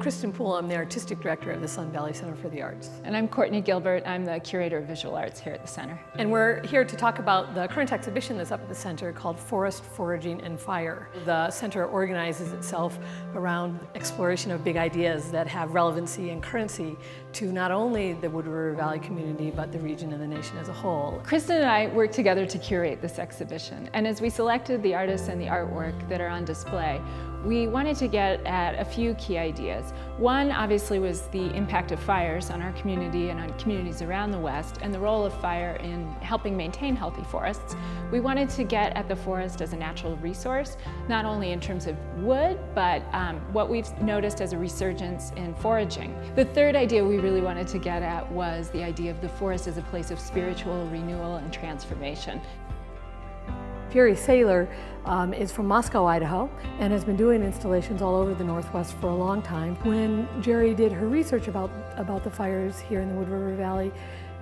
Kristen Poole. I'm the Artistic Director of the Sun Valley Center for the Arts. And I'm Courtney Gilbert. I'm the Curator of Visual Arts here at the Center. And we're here to talk about the current exhibition that's up at the Center called Forest, Foraging and Fire. The Center organizes itself around exploration of big ideas that have relevancy and currency to not only the Wood River Valley community, but the region and the nation as a whole. Kristen and I worked together to curate this exhibition. And as we selected the artists and the artwork that are on display, we wanted to get at a few key ideas. One, obviously, was the impact of fires on our community and on communities around the West, and the role of fire in helping maintain healthy forests. We wanted to get at the forest as a natural resource, not only in terms of wood, but what we've noticed as a resurgence in foraging. The third idea we really wanted to get at was the idea of the forest as a place of spiritual renewal and transformation. Jerry Saylor is from Moscow, Idaho, and has been doing installations all over the Northwest for a long time. When Jerry did her research about the fires here in the Wood River Valley,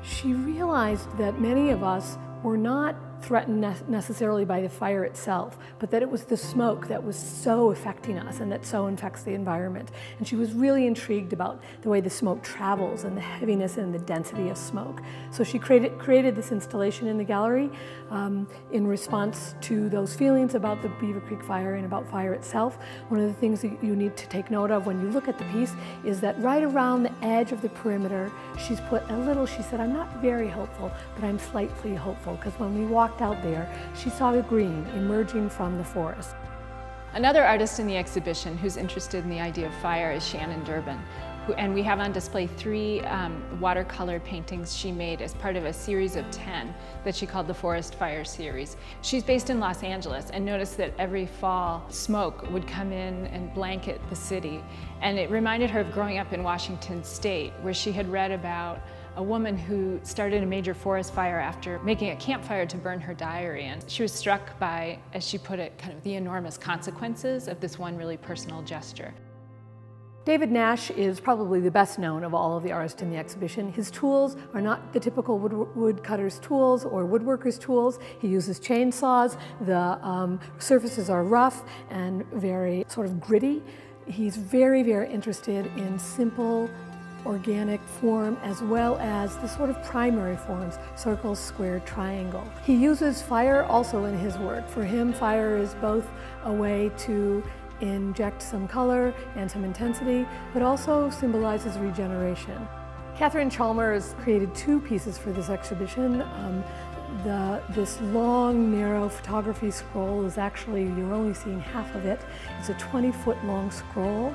she realized that many of us were not threatened necessarily by the fire itself, but that it was the smoke that was so affecting us and that so infects the environment. And she was really intrigued about the way the smoke travels and the heaviness and the density of smoke. So she created this installation in the gallery in response to those feelings about the Beaver Creek fire and about fire itself. One of the things that you need to take note of when you look at the piece is that right around the edge of the perimeter, she's put a little, she said, I'm not very hopeful, but I'm slightly hopeful, because when we walked out there, she saw the green emerging from the forest. Another artist in the exhibition who's interested in the idea of fire is Shannon Durbin. And we have on display 3 watercolor paintings she made as part of a series of 10 that she called the Forest Fire series. She's based in Los Angeles and noticed that every fall smoke would come in and blanket the city. And it reminded her of growing up in Washington State, where she had read about a woman who started a major forest fire after making a campfire to burn her diary. And she was struck by, as she put it, kind of the enormous consequences of this one really personal gesture. David Nash is probably the best known of all of the artists in the exhibition. His tools are not the typical woodcutter's tools or woodworker's tools. He uses chainsaws. The surfaces are rough and very sort of gritty. He's very, very interested in simple, organic form as well as the sort of primary forms, circle, square, triangle. He uses fire also in his work. For him, fire is both a way to inject some color and some intensity, but also symbolizes regeneration. Catherine Chalmers created 2 pieces for this exhibition. This long, narrow photography scroll is actually, you're only seeing half of it. It's a 20-foot long scroll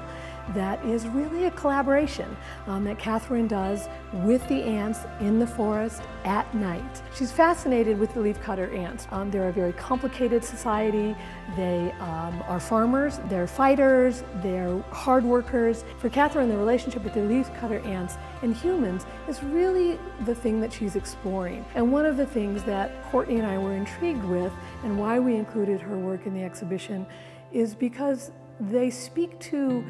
that is really a collaboration that Catherine does with the ants in the forest at night. She's fascinated with the leafcutter ants. They're a very complicated society. They are farmers, they're fighters, they're hard workers. For Catherine, the relationship with the leafcutter ants and humans is really the thing that she's exploring. And one of the things that Courtney and I were intrigued with and why we included her work in the exhibition is because they speak to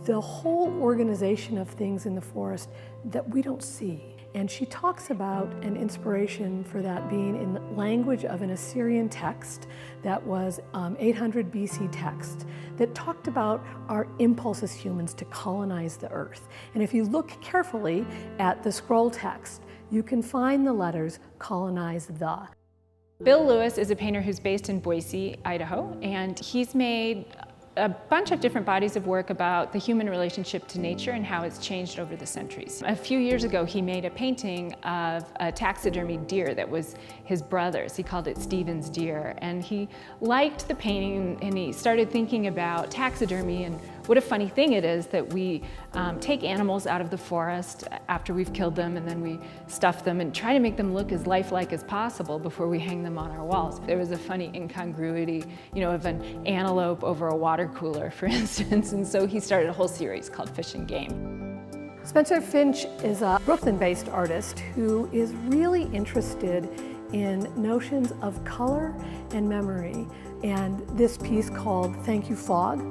the whole organization of things in the forest that we don't see. And she talks about an inspiration for that being in the language of an Assyrian text that was 800 BC text that talked about our impulse as humans to colonize the earth. And if you look carefully at the scroll text, you can find the letters colonize the. Bill Lewis is a painter who's based in Boise, Idaho, and he's made a bunch of different bodies of work about the human relationship to nature and how it's changed over the centuries. A few years ago, he made a painting of a taxidermied deer that was his brother's. He called it Stephen's deer, and he liked the painting, and he started thinking about taxidermy and what a funny thing it is that we take animals out of the forest after we've killed them, and then we stuff them and try to make them look as lifelike as possible before we hang them on our walls. There was a funny incongruity, of an antelope over a water cooler, for instance, and so he started a whole series called Fish and Game. Spencer Finch is a Brooklyn-based artist who is really interested in notions of color and memory. And this piece called Thank You Fog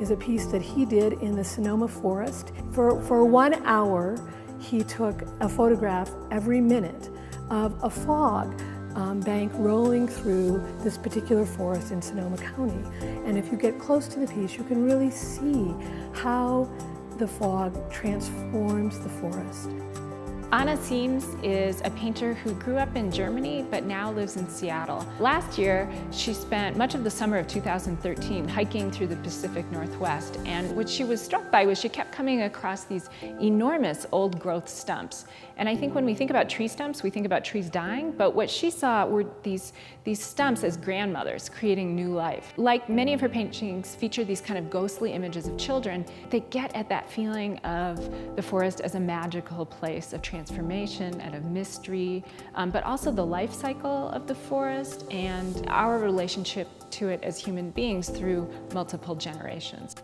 is a piece that he did in the Sonoma forest. For 1 hour, he took a photograph every minute of a fog bank rolling through this particular forest in Sonoma County. And if you get close to the piece, you can really see how the fog transforms the forest. Anna Siems is a painter who grew up in Germany but now lives in Seattle. Last year, she spent much of the summer of 2013 hiking through the Pacific Northwest, and what she was struck by was she kept coming across these enormous old growth stumps. And I think when we think about tree stumps, we think about trees dying, but what she saw were these stumps as grandmothers creating new life. Like many of her paintings feature these kind of ghostly images of children, they get at that feeling of the forest as a magical place of transformation and of mystery, but also the life cycle of the forest and our relationship to it as human beings through multiple generations.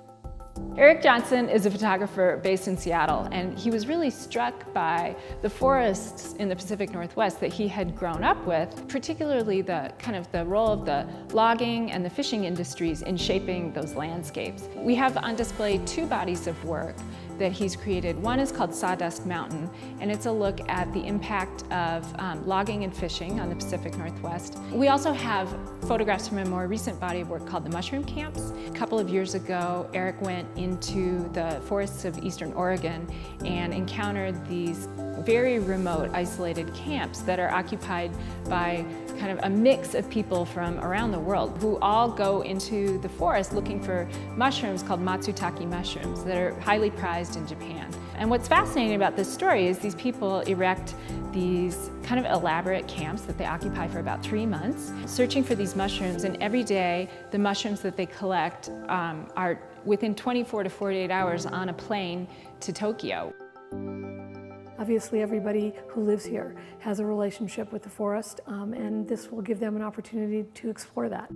Erik Johnson is a photographer based in Seattle, and he was really struck by the forests in the Pacific Northwest that he had grown up with, particularly the role of the logging and the fishing industries in shaping those landscapes. We have on display two bodies of work that he's created. One is called Sawdust Mountain, and it's a look at the impact of logging and fishing on the Pacific Northwest. We also have photographs from a more recent body of work called the Mushroom Camps. A couple of years ago, Erik went into the forests of eastern Oregon and encountered these very remote, isolated camps that are occupied by kind of a mix of people from around the world who all go into the forest looking for mushrooms called matsutake mushrooms that are highly prized in Japan. And what's fascinating about this story is these people erect these kind of elaborate camps that they occupy for about 3 months, searching for these mushrooms, and every day the mushrooms that they collect are within 24 to 48 hours on a plane to Tokyo. Obviously, everybody who lives here has a relationship with the forest, and this will give them an opportunity to explore that.